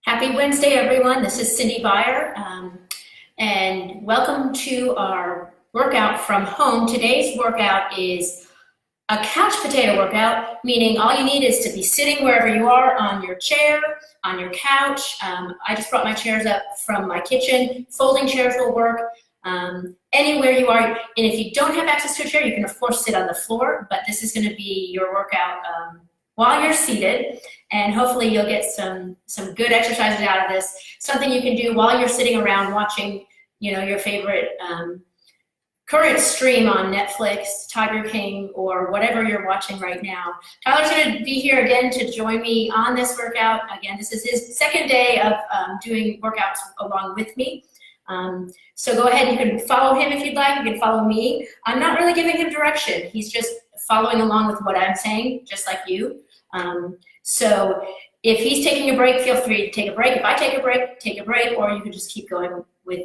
Happy Wednesday, everyone. This is Cindy Byer, and welcome to our workout from home. Today's workout is a couch potato workout, meaning all you need is to be sitting wherever you are, on your chair, on your couch. I just brought my chairs up from my kitchen. Folding chairs will work anywhere you are. And if you don't have access to a chair, you can of course sit on the floor, but this is going to be your workout while you're seated, and hopefully you'll get some good exercises out of this. Something you can do while you're sitting around watching, your favorite current stream on Netflix, Tiger King, or whatever you're watching right now. Tyler's going to be here again to join me on this workout. Again, this is his second day of doing workouts along with me. So go ahead, you can follow him if you'd like. You can follow me. I'm not really giving him direction. He's just following along with what I'm saying, just like you. So if he's taking a break, feel free to take a break. If I take a break, or you could just keep going with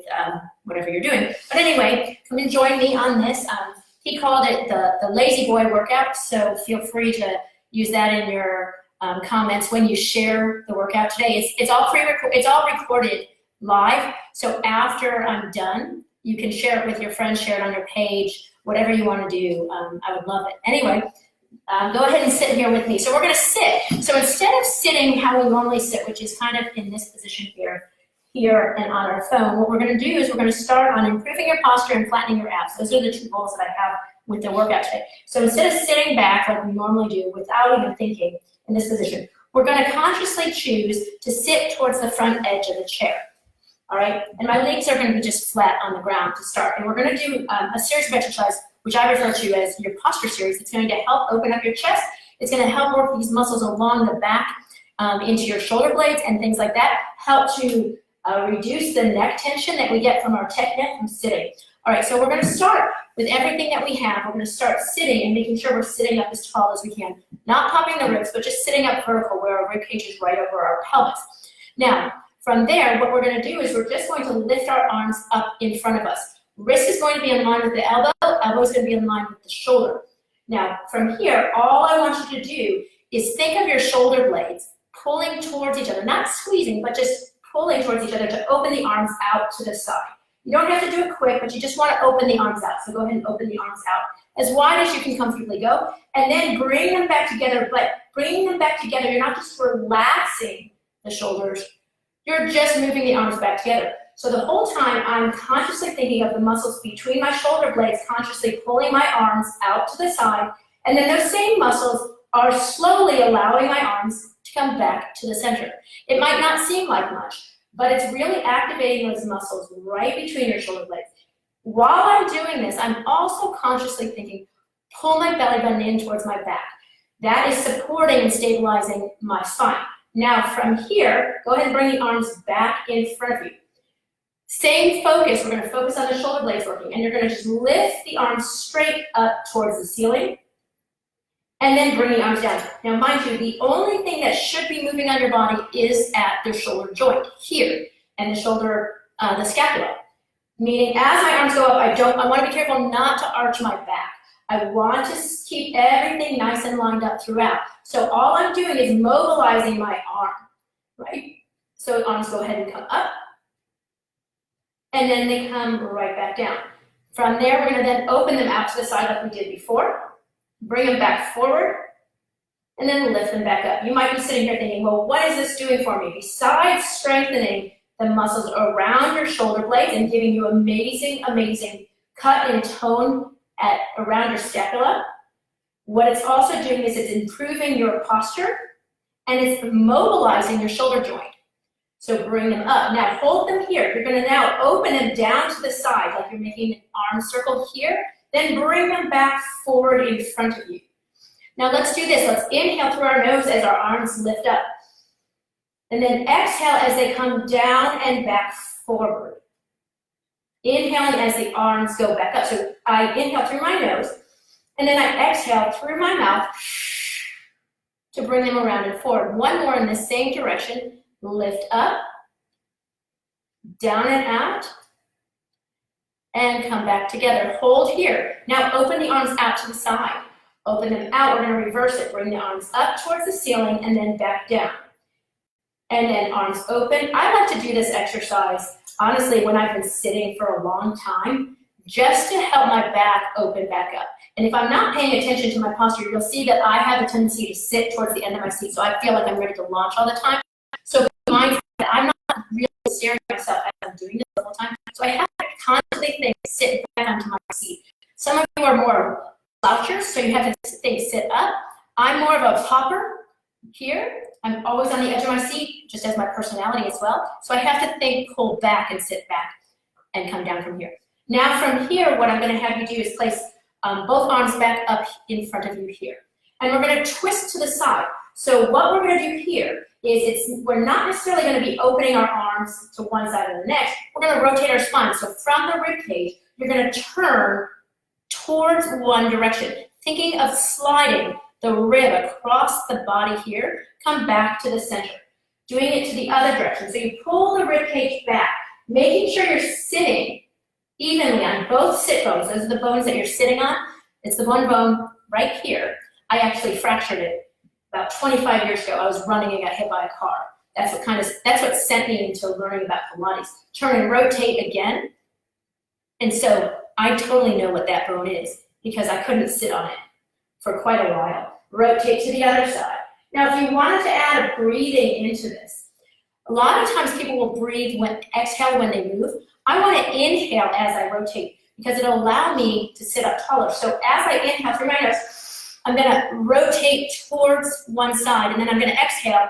whatever you're doing. But anyway, come and join me on this. He called it the lazy boy workout, so feel free to use that in your comments when you share the workout today. It's all recorded live, so after I'm done, you can share it with your friends, share it on your page, whatever you want to do. I would love it. Anyway, go ahead and sit here with me. So we're going to sit. So instead of sitting how we normally sit, which is kind of in this position here and on our phone, what we're going to do is we're going to start on improving your posture and flattening your abs. Those are the two goals that I have with the workout today. So instead of sitting back like we normally do without even thinking in this position, we're going to consciously choose to sit towards the front edge of the chair. All right, and my legs are going to be just flat on the ground to start. And we're going to do a series of exercises, which I refer to as your posture series. It's going to help open up your chest. It's going to help work these muscles along the back into your shoulder blades and things like that. Help to reduce the neck tension that we get from our tech neck from sitting. All right, so we're going to start with everything that we have. We're going to start sitting and making sure we're sitting up as tall as we can. Not popping the ribs, but just sitting up vertical where our rib cage is right over our pelvis. Now, from there, what we're going to do is we're just going to lift our arms up in front of us. Wrist is going to be in line with the elbow. Elbow is going to be in line with the shoulder. Now, from here, all I want you to do is think of your shoulder blades pulling towards each other, not squeezing, but just pulling towards each other to open the arms out to the side. You don't have to do it quick, but you just want to open the arms out. So go ahead and open the arms out as wide as you can comfortably go, and then bring them back together. But bringing them back together, you're not just relaxing the shoulders, you're just moving the arms back together. So the whole time I'm consciously thinking of the muscles between my shoulder blades, consciously pulling my arms out to the side, and then those same muscles are slowly allowing my arms to come back to the center. It might not seem like much, but it's really activating those muscles right between your shoulder blades. While I'm doing this, I'm also consciously thinking, pull my belly button in towards my back. That is supporting and stabilizing my spine. Now from here, go ahead and bring the arms back in front of you. Same focus, we're going to focus on the shoulder blades working, and you're going to just lift the arms straight up towards the ceiling, and then bring the arms down. Now mind you, the only thing that should be moving on your body is at the shoulder joint here, and the shoulder, the scapula. Meaning as my arms go up, I want to be careful not to arch my back. I want to keep everything nice and lined up throughout. So all I'm doing is mobilizing my arm, right? So arms go ahead and come up, and then they come right back down. From there, we're going to then open them out to the side like we did before, bring them back forward, and then lift them back up. You might be sitting here thinking, well, what is this doing for me? Besides strengthening the muscles around your shoulder blades and giving you amazing, amazing cut and tone around your scapula, what it's also doing is it's improving your posture and it's mobilizing your shoulder joint. So bring them up. Now hold them here. You're going to now open them down to the side like you're making an arm circle here. Then bring them back forward in front of you. Now let's do this. Let's inhale through our nose as our arms lift up. And then exhale as they come down and back forward. Inhaling as the arms go back up. So I inhale through my nose, and then I exhale through my mouth to bring them around and forward. One more in the same direction. Lift up, down and out, and come back together. Hold here. Now open the arms out to the side. Open them out. We're going to reverse it. Bring the arms up towards the ceiling and then back down. and then arms open. I like to do this exercise, honestly, when I've been sitting for a long time, just to help my back open back up. And if I'm not paying attention to my posture, you'll see that I have a tendency to sit towards the end of my seat, so I feel like I'm ready to launch all the time. So be mindful that I'm not really staring at myself as I'm doing this the whole time. So I have to constantly think, sit back onto my seat. Some of you are more slouchers, so you have to think, sit up. I'm more of a hopper here. I'm always on the edge of my seat, just as my personality as well. So I have to think, pull back and sit back and come down from here. Now from here, what I'm going to have you do is place both arms back up in front of you here. And we're going to twist to the side. So what we're going to do here is we're not necessarily going to be opening our arms to one side or the next. We're going to rotate our spine. So from the rib cage, you're going to turn towards one direction, thinking of sliding the rib across the body here, come back to the center, doing it to the other direction. So you pull the rib cage back, making sure you're sitting evenly on both sit bones. Those are the bones that you're sitting on. It's the one bone right here. I actually fractured it about 25 years ago. I was running and got hit by a car. That's what sent me into learning about Pilates. Turn and rotate again. And so I totally know what that bone is because I couldn't sit on it for quite a while. Rotate to the other side. Now, if you wanted to add a breathing into this, a lot of times people will exhale when they move. I want to inhale as I rotate because it'll allow me to sit up taller. So as I inhale through my nose, I'm going to rotate towards one side, and then I'm going to exhale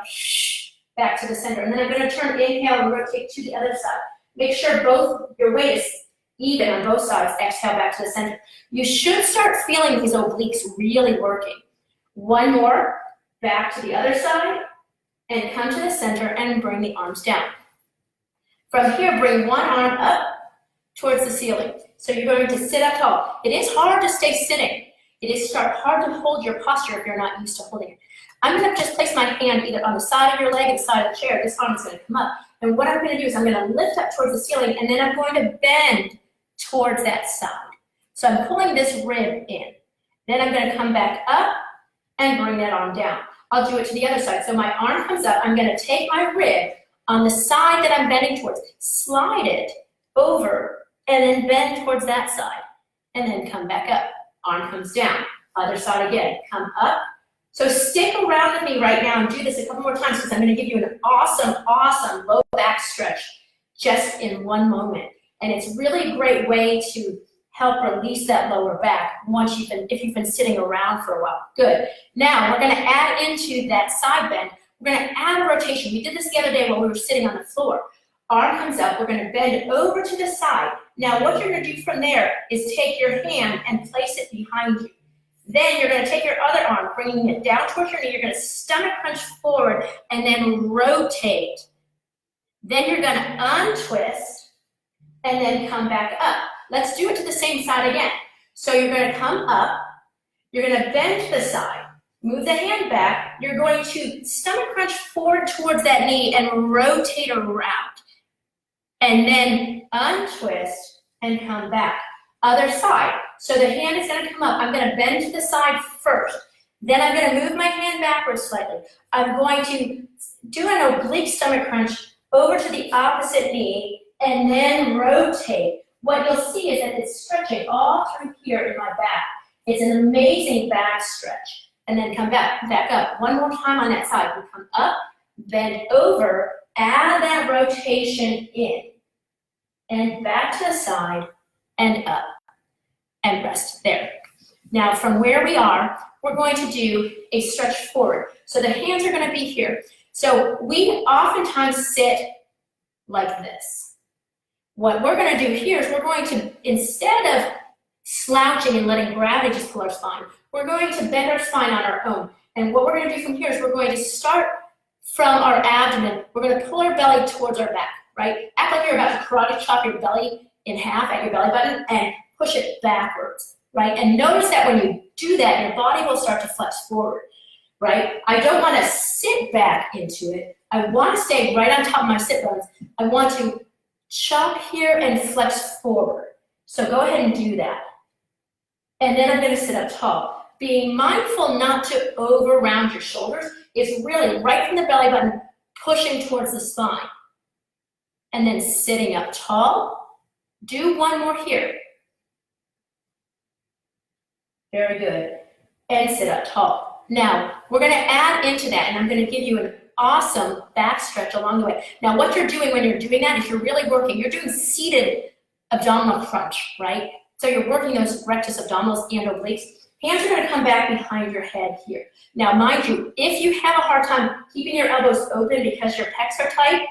back to the center. And then I'm going to turn, inhale, and rotate to the other side. Make sure both your weight is even on both sides. Exhale back to the center. You should start feeling these obliques really working. One more, back to the other side, and come to the center and bring the arms down. From here, bring one arm up towards the ceiling. So you're going to sit up tall. It is hard to stay sitting. It is hard to hold your posture if you're not used to holding it. I'm going to just place my hand either on the side of your leg or the side of the chair. This arm is going to come up. And what I'm going to do is I'm going to lift up towards the ceiling, and then I'm going to bend towards that side. So I'm pulling this rib in. Then I'm going to come back up and bring that arm down. I'll do it to the other side. So my arm comes up. I'm going to take my rib on the side that I'm bending towards, slide it over, and then bend towards that side, and then come back up. Arm comes down. Other side again. Come up. So stick around with me right now and do this a couple more times because I'm going to give you an awesome, awesome low back stretch just in one moment. And it's really a great way to help release that lower back if you've been sitting around for a while. Good. Now we're going to add into that side bend. We're going to add a rotation. We did this the other day while we were sitting on the floor. Arm comes up. We're going to bend over to the side. Now what you're going to do from there is take your hand and place it behind you. Then you're going to take your other arm, bringing it down towards your knee. You're going to stomach crunch forward and then rotate. Then you're going to untwist and then come back up. Let's do it to the same side again. So you're going to come up. You're going to bend to the side. Move the hand back. You're going to stomach crunch forward towards that knee and rotate around. And then untwist and come back. Other side. So the hand is going to come up. I'm going to bend to the side first. Then I'm going to move my hand backwards slightly. I'm going to do an oblique stomach crunch over to the opposite knee and then rotate. What you'll see is that it's stretching all through here in my back. It's an amazing back stretch. And then come back up. One more time on that side. We come up, bend over, add that rotation in, and back to the side and up, and rest there. Now from where we are, we're going to do a stretch forward. So the hands are going to be here. So we oftentimes sit like this. What we're going to do here is we're going to, instead of slouching and letting gravity just pull our spine, we're going to bend our spine on our own. And what we're going to do from here is we're going to start from our abdomen. We're going to pull our belly towards our back, right? Act like you're about to karate chop your belly in half at your belly button and push it backwards, right? And notice that when you do that, your body will start to flex forward, right? I don't want to sit back into it. I want to stay right on top of my sit bones. I want to chop here and flex forward. So go ahead and do that. And then I'm going to sit up tall. Being mindful not to over round your shoulders is really right from the belly button, pushing towards the spine. And then sitting up tall. Do one more here. Very good. And sit up tall. Now, we're going to add into that, and I'm going to give you an awesome back stretch along the way. Now, what you're doing when you're doing that, if you're really working, you're doing seated abdominal crunch, right? So you're working those rectus abdominals and obliques. Hands are going to come back behind your head here. Now, mind you, if you have a hard time keeping your elbows open because your pecs are tight,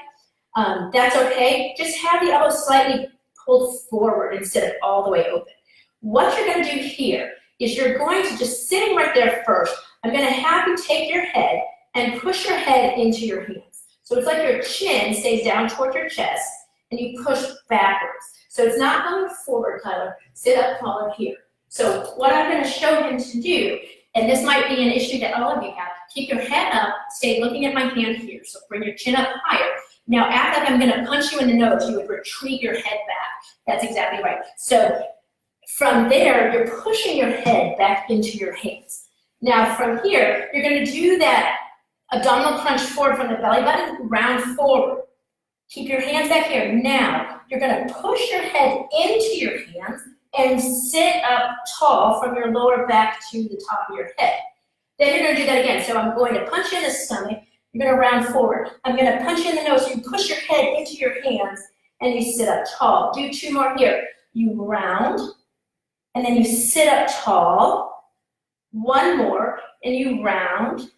that's okay. Just have the elbows slightly pulled forward instead of all the way open. What you're going to do here is you're going to, just sitting right there first, I'm going to have you take your head and push your head into your hands. So it's like your chin stays down toward your chest and you push backwards. So it's not going forward, Tyler. Sit up taller here. So what I'm going to show him to do, and this might be an issue that all of you have, keep your head up, stay looking at my hand here. So bring your chin up higher. Now act like I'm going to punch you in the nose. You would retreat your head back. That's exactly right. So from there, you're pushing your head back into your hands. Now from here, you're going to do that abdominal crunch forward from the belly button, round forward. Keep your hands back here. Now, you're going to push your head into your hands and sit up tall from your lower back to the top of your head. Then you're going to do that again. So I'm going to punch you in the stomach. You're going to round forward. I'm going to punch you in the nose. So you push your head into your hands and you sit up tall. Do two more here. You round and then you sit up tall. One more and you round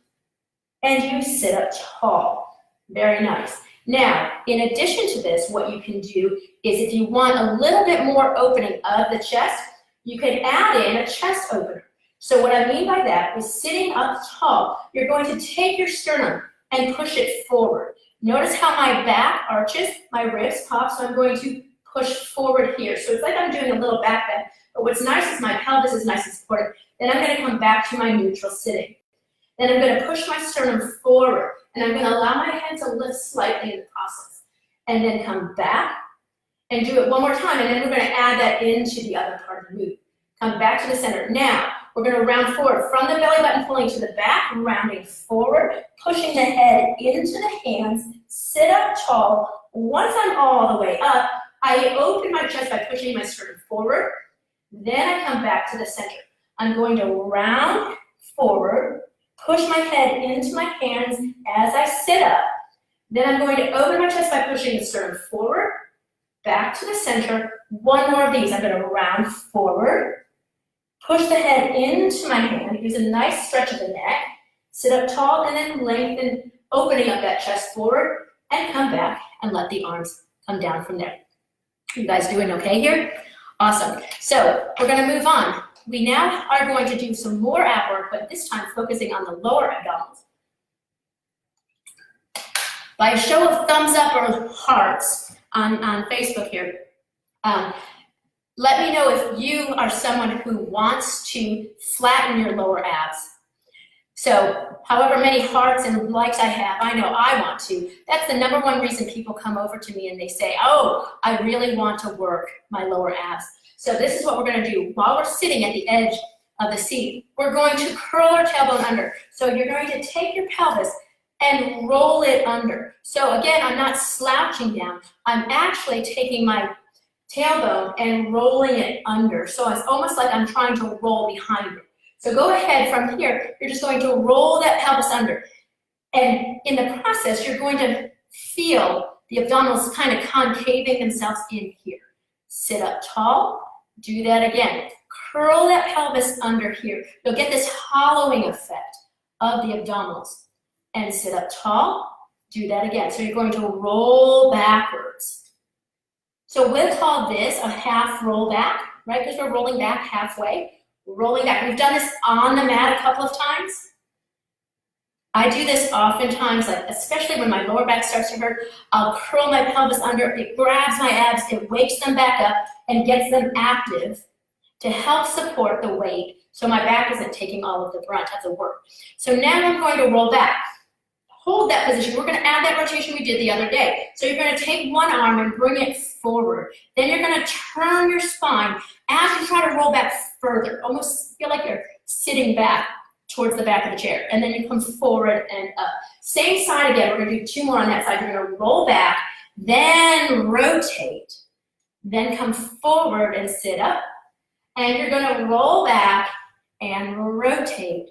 and you sit up tall. Very nice. Now, in addition to this, what you can do is if you want a little bit more opening of the chest, you can add in a chest opener. So what I mean by that is sitting up tall, you're going to take your sternum and push it forward. Notice how my back arches, my ribs pop, so I'm going to push forward here. So it's like I'm doing a little back bend, but what's nice is my pelvis is nice and supported. Then I'm going to come back to my neutral sitting. Then I'm going to push my sternum forward, and I'm going to allow my head to lift slightly in the process. And then come back and do it one more time, and then we're going to add that into the other part of the move. Come back to the center. Now, we're going to round forward from the belly button, pulling to the back, rounding forward, pushing the head into the hands, sit up tall. Once I'm all the way up, I open my chest by pushing my sternum forward. Then I come back to the center. I'm going to round forward, push my head into my hands as I sit up. Then I'm going to open my chest by pushing the sternum forward, back to the center. One more of these. I'm going to round forward, push the head into my hand, use a nice stretch of the neck, sit up tall, and then lengthen, opening up that chest forward, and come back and let the arms come down from there. You guys doing okay here? Awesome. So we're going to move on. We now are going to do some more ab work, but this time focusing on the lower abdominals. By a show of thumbs up or hearts on Facebook here, let me know if you are someone who wants to flatten your lower abs. So however many hearts and likes I have, I know I want to. That's the number one reason people come over to me and they say, oh, I really want to work my lower abs. So this is what we're going to do. While we're sitting at the edge of the seat, we're going to curl our tailbone under. So you're going to take your pelvis and roll it under. So again, I'm not slouching down. I'm actually taking my tailbone and rolling it under. So it's almost like I'm trying to roll behind it. So go ahead from here. You're just going to roll that pelvis under. And in the process, you're going to feel the abdominals kind of concaving themselves in here. Sit up tall. Do that again. Curl that pelvis under here. You'll get this hollowing effect of the abdominals. And sit up tall. Do that again. So you're going to roll backwards. So we'll call this a half roll back, right? Because we're rolling back halfway. Rolling back. We've done this on the mat a couple of times. I do this oftentimes, like especially when my lower back starts to hurt. I'll curl my pelvis under. It grabs my abs. It wakes them back up and gets them active to help support the weight so my back isn't taking all of the brunt of the work. So now I'm going to roll back. Hold that position. We're going to add that rotation we did the other day. So you're going to take one arm and bring it forward. Then you're going to turn your spine as you try to roll back further. Almost feel like you're sitting back. towards the back of the chair. And then you come forward and up. Same side again. We're going to do 2 more on that side. You're going to roll back, then rotate, then come forward and sit up. And you're going to roll back and rotate,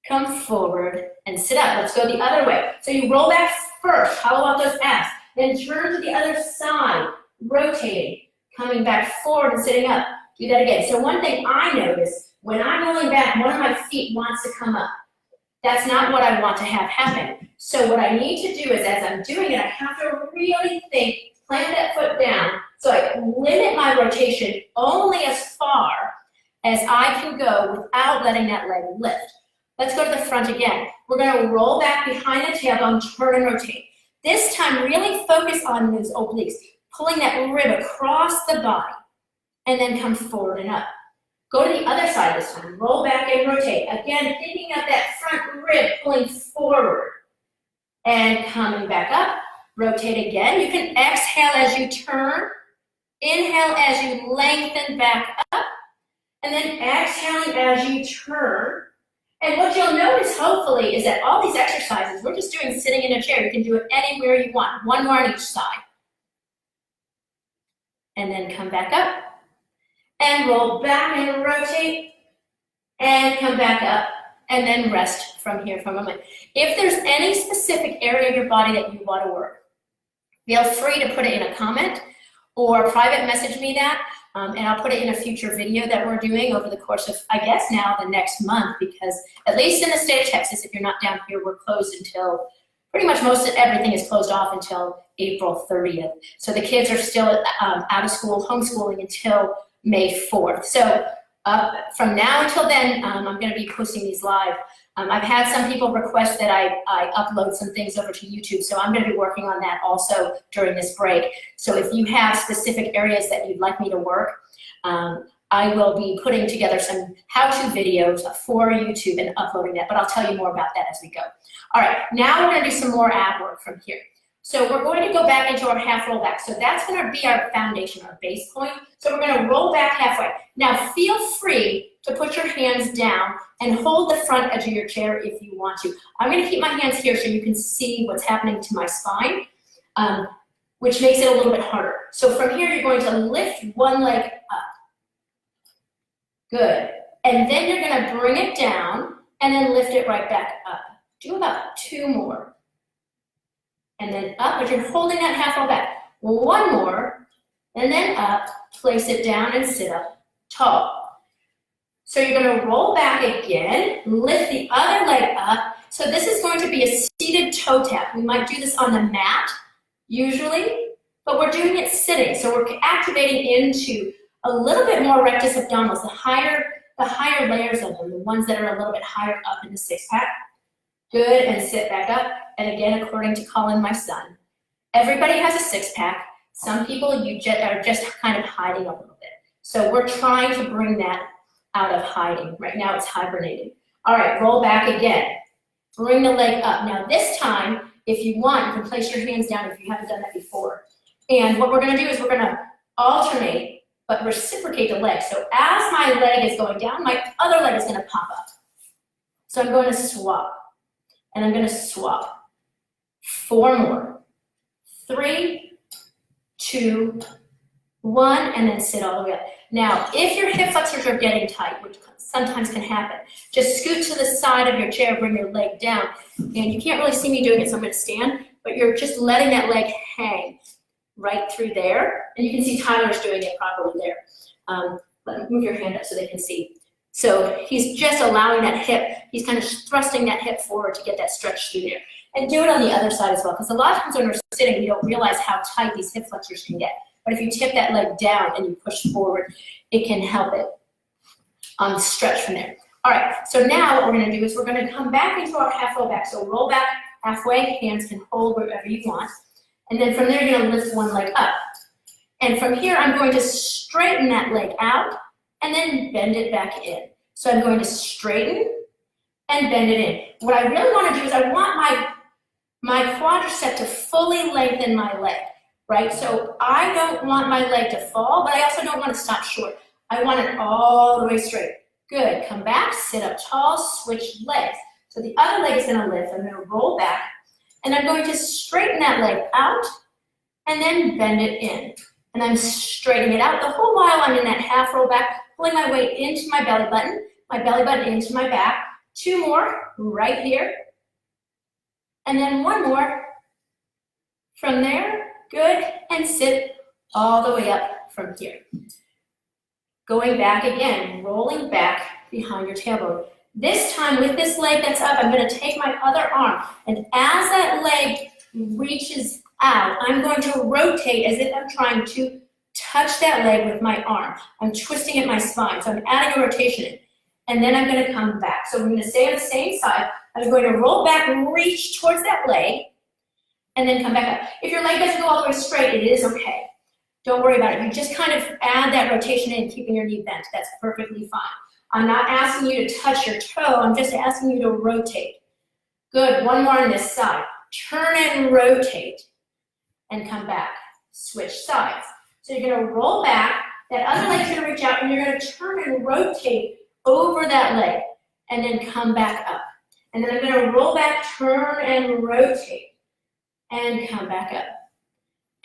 come forward and sit up. Let's go the other way. So you roll back first, hollow out those abs, then turn to the other side, rotating, coming back forward and sitting up. Do that again. So one thing I notice, when I'm rolling back, one of my feet wants to come up. That's not what I want to have happen. So what I need to do is, as I'm doing it, I have to really think, plant that foot down, so I limit my rotation only as far as I can go without letting that leg lift. Let's go to the front again. We're going to roll back behind the tailbone, turn and rotate. This time, really focus on those obliques, pulling that rib across the body, and then come forward and up. Go to the other side this time. Roll back and rotate. Again, thinking of that front rib pulling forward and coming back up. Rotate again. You can exhale as you turn. Inhale as you lengthen back up. And then exhaling as you turn. And what you'll notice, hopefully, is that all these exercises, we're just doing sitting in a chair. You can do it anywhere you want. 1 more on each side. And then come back up. And roll back and rotate. And come back up. And then rest from here for a moment. If there's any specific area of your body that you want to work, feel free to put it in a comment or private message me that. And I'll put it in a future video that we're doing over the course of, I guess now, the next month, because at least in the state of Texas, if you're not down here, we're closed until, pretty much most of everything is closed off until April 30th. So the kids are still out of school, homeschooling until May 4th. So from now until then, I'm going to be posting these live. I've had some people request that I upload some things over to YouTube, so I'm going to be working on that also during this break. So if you have specific areas that you'd like me to work, I will be putting together some how-to videos for YouTube and uploading that, but I'll tell you more about that as we go. All right, now we're going to do some more ab work from here. So we're going to go back into our half roll back. So that's going to be our foundation, our base point. So we're going to roll back halfway. Now feel free to put your hands down and hold the front edge of your chair if you want to. I'm going to keep my hands here so you can see what's happening to my spine, which makes it a little bit harder. So from here, you're going to lift one leg up. Good. And then you're going to bring it down and then lift it right back up. Do about 2 more. And then up, but you're holding that half roll back. 1 more, and then up, place it down and sit up tall. So you're going to roll back again, lift the other leg up. So this is going to be a seated toe tap. We might do this on the mat, usually, but we're doing it sitting. So we're activating into a little bit more rectus abdominals, the higher layers of them, the ones that are a little bit higher up in the 6-pack. Good, and sit back up. And again, according to Colin, my son, everybody has a 6-pack. Some people are just kind of hiding a little bit. So we're trying to bring that out of hiding. Right now it's hibernating. All right, roll back again. Bring the leg up. Now this time, if you want, you can place your hands down if you haven't done that before. And what we're going to do is we're going to alternate, but reciprocate the leg. So as my leg is going down, my other leg is going to pop up. So I'm going to swap. And I'm going to swap. 4 more. 3, 2, 1, and then sit all the way up. Now, if your hip flexors are getting tight, which sometimes can happen, just scoot to the side of your chair, bring your leg down. And you can't really see me doing it, so I'm going to stand, but you're just letting that leg hang right through there. And you can see Tyler's doing it properly there. Move your hand up so they can see. So he's just allowing that hip, he's kind of thrusting that hip forward to get that stretch through there. And do it on the other side as well, because a lot of times when we're sitting, we don't realize how tight these hip flexors can get. But if you tip that leg down and you push forward, it can help it stretch from there. All right, so now what we're going to do is we're going to come back into our half roll back. So roll back halfway, hands can hold wherever you want. And then from there, you're going to lift one leg up. And from here, I'm going to straighten that leg out and then bend it back in. So I'm going to straighten and bend it in. What I really want to do is I want my quadricep to fully lengthen my leg, right? So I don't want my leg to fall, but I also don't want to stop short. I want it all the way straight. Good, come back, sit up tall, switch legs. So the other leg is gonna lift. I'm gonna roll back, and I'm going to straighten that leg out, and then bend it in. And I'm straightening it out the whole while I'm in that half roll back, pulling my weight into my belly button into my back. 2 more, right here. And then 1 more. From there, good, and sit all the way up from here. Going back again, rolling back behind your tailbone. This time with this leg that's up, I'm gonna take my other arm, and as that leg reaches out, I'm going to rotate as if I'm trying to touch that leg with my arm. I'm twisting at my spine, so I'm adding a rotation in. And then I'm gonna come back. So I'm gonna stay on the same side. I'm going to roll back and reach towards that leg, and then come back up. If your leg doesn't go all the way straight, it is okay. Don't worry about it. You just kind of add that rotation in, keeping your knee bent. That's perfectly fine. I'm not asking you to touch your toe. I'm just asking you to rotate. Good. 1 more on this side. Turn and rotate, and come back. Switch sides. So you're going to roll back. That other leg's going to reach out, and you're going to turn and rotate over that leg, and then come back up. And then I'm going to roll back, turn and rotate, and come back up.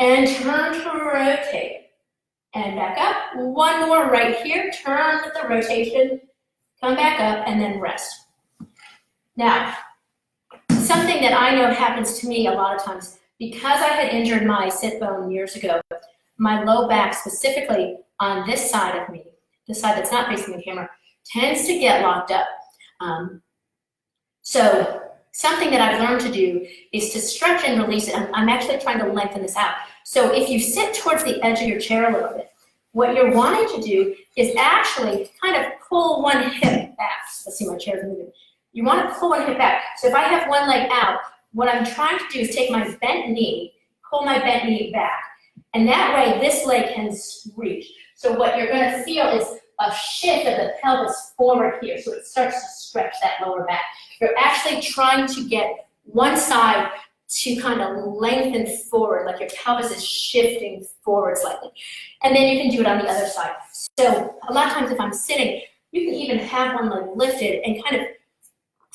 And turn to rotate, and back up. 1 more right here. Turn with the rotation, come back up, and then rest. Now, something that I know happens to me a lot of times, because I had injured my sit bone years ago, my low back specifically on this side of me, the side that's not facing the camera, tends to get locked up. So something that I've learned to do is to stretch and release it. I'm actually trying to lengthen this out. So if you sit towards the edge of your chair a little bit, what you're wanting to do is actually kind of pull one hip back. Let's see, my chair's moving. You want to pull one hip back. So if I have one leg out, what I'm trying to do is take my bent knee, pull my bent knee back, and that way this leg can reach. So what you're going to feel is a shift of the pelvis forward here, so it starts to stretch that lower back. You're actually trying to get one side to kind of lengthen forward, like your pelvis is shifting forward slightly. And then you can do it on the other side. So a lot of times if I'm sitting, you can even have one leg lifted and kind of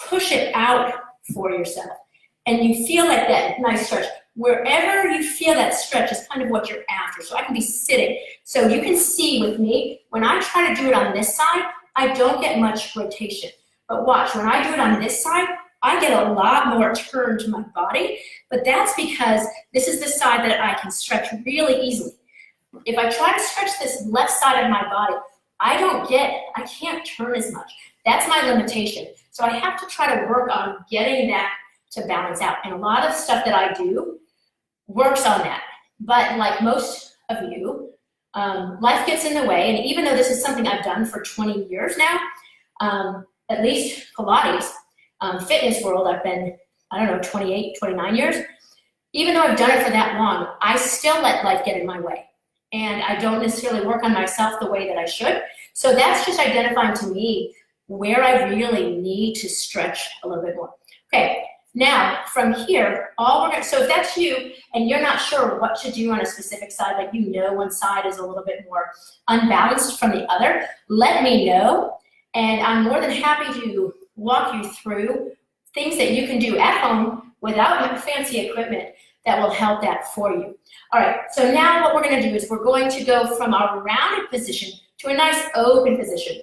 push it out for yourself. And you feel like that nice stretch. Wherever you feel that stretch is kind of what you're after. So I can be sitting. So you can see with me, when I try to do it on this side, I don't get much rotation. But watch, when I do it on this side, I get a lot more turn to my body, but that's because this is the side that I can stretch really easily. If I try to stretch this left side of my body, I can't turn as much. That's my limitation. So I have to try to work on getting that to balance out. And a lot of stuff that I do works on that. But like most of you, life gets in the way. And even though this is something I've done for 20 years now, at least Pilates, fitness world, I've been, 28, 29 years. Even though I've done it for that long, I still let life get in my way. And I don't necessarily work on myself the way that I should. So that's just identifying to me where I really need to stretch a little bit more. Okay, now from here, so if that's you and you're not sure what to do on a specific side, like one side is a little bit more unbalanced from the other, let me know. And I'm more than happy to walk you through things that you can do at home without fancy equipment that will help that for you. All right, so now what we're going to do is we're going to go from our rounded position to a nice open position.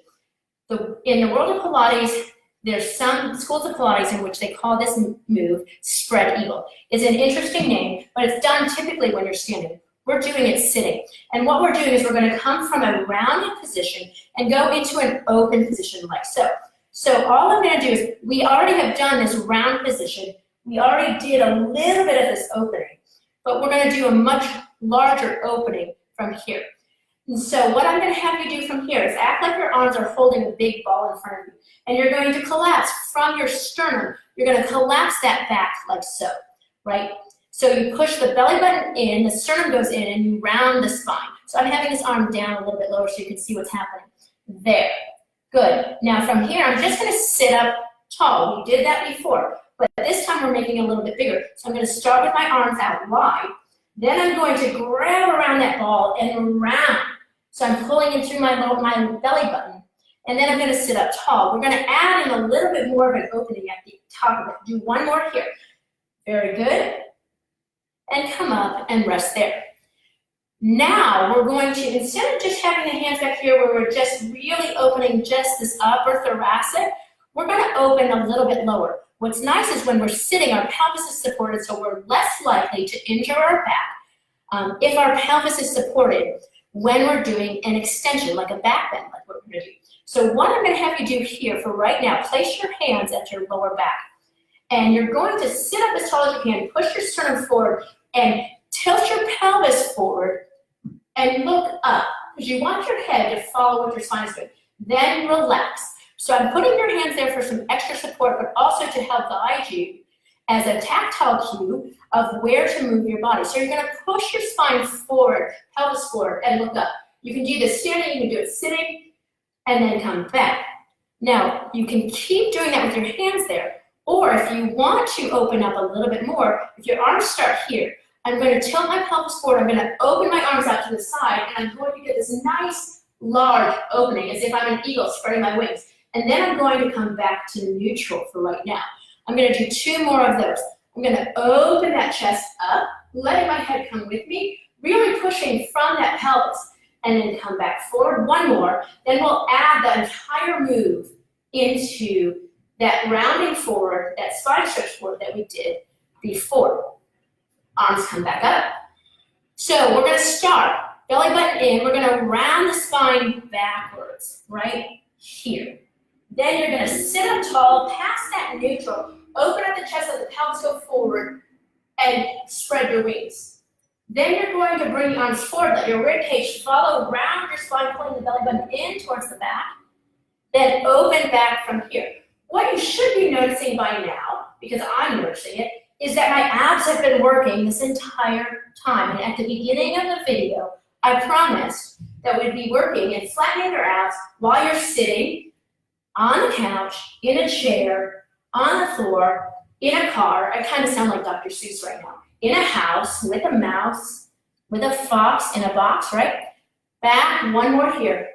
In the world of Pilates, there's some schools of Pilates in which they call this move spread eagle. It's an interesting name, but it's done typically when you're standing. We're doing it sitting. And what we're doing is we're going to come from a rounded position and go into an open position like so. So all I'm going to do is, we already have done this round position. We already did a little bit of this opening, but we're going to do a much larger opening from here. And so what I'm going to have you do from here is act like your arms are holding a big ball in front of you. And you're going to collapse from your sternum. You're going to collapse that back like so, right? So you push the belly button in, the sternum goes in, and you round the spine. So I'm having this arm down a little bit lower so you can see what's happening. There. Good. Now from here, I'm just going to sit up tall. We did that before, but this time we're making it a little bit bigger. So I'm going to start with my arms out wide. Then I'm going to grab around that ball and round. So I'm pulling in through my belly button. and then I'm gonna sit up tall. We're gonna add in a little bit more of an opening at the top of it. Do one more here. Very good. And come up and rest there. Now we're going to, instead of just having the hands back here where we're just really opening just this upper thoracic, we're gonna open a little bit lower. What's nice is when we're sitting, our pelvis is supported, so we're less likely to injure our back if our pelvis is supported when we're doing an extension, like a back bend, like what we're gonna do. So what I'm gonna have you do here for right now, place your hands at your lower back. And you're going to sit up as tall as you can, push your sternum forward, and tilt your pelvis forward, and look up, because you want your head to follow what your spine is doing. Then relax. So I'm putting your hands there for some extra support, but also to help guide you as a tactile cue of where to move your body. So you're gonna push your spine forward, pelvis forward, and look up. You can do this standing, you can do it sitting, and then come back. Now, you can keep doing that with your hands there, or if you want to open up a little bit more, if your arms start here, I'm going to tilt my pelvis forward, I'm going to open my arms out to the side, and I'm going to get this nice, large opening, as if I'm an eagle spreading my wings. And then I'm going to come back to neutral for right now. I'm going to do 2 more of those. I'm going to open that chest up, letting my head come with me, really pushing from that pelvis, and then come back forward. 1 more. Then we'll add the entire move into that rounding forward, that spine stretch forward that we did before. Arms come back up. So we're going to start belly button in. We're going to round the spine backwards, right here. Then you're going to sit up tall, past that neutral, open up the chest, let the pelvis go forward, and spread your wings. Then you're going to bring your arms forward, let your rib cage follow around your spine, pulling the belly button in towards the back. Then open back from here. What you should be noticing by now, because I'm noticing it, is that my abs have been working this entire time. And at the beginning of the video, I promised that we'd be working and flattening your abs while you're sitting on the couch, in a chair, on the floor, in a car. I kind of sound like Dr. Seuss right now. In a house, with a mouse, with a fox in a box, right? Back, 1 more here.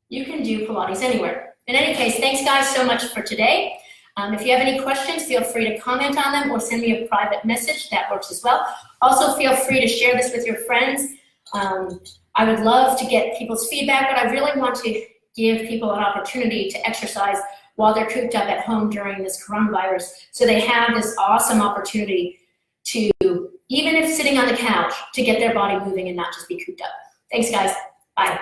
You can do Pilates anywhere. In any case, thanks guys so much for today. If you have any questions, feel free to comment on them or send me a private message. That works as well. Also, feel free to share this with your friends. I would love to get people's feedback, but I really want to give people an opportunity to exercise while they're cooped up at home during this coronavirus. So they have this awesome opportunity to, even if sitting on the couch, to get their body moving and not just be cooped up. Thanks, guys. Bye.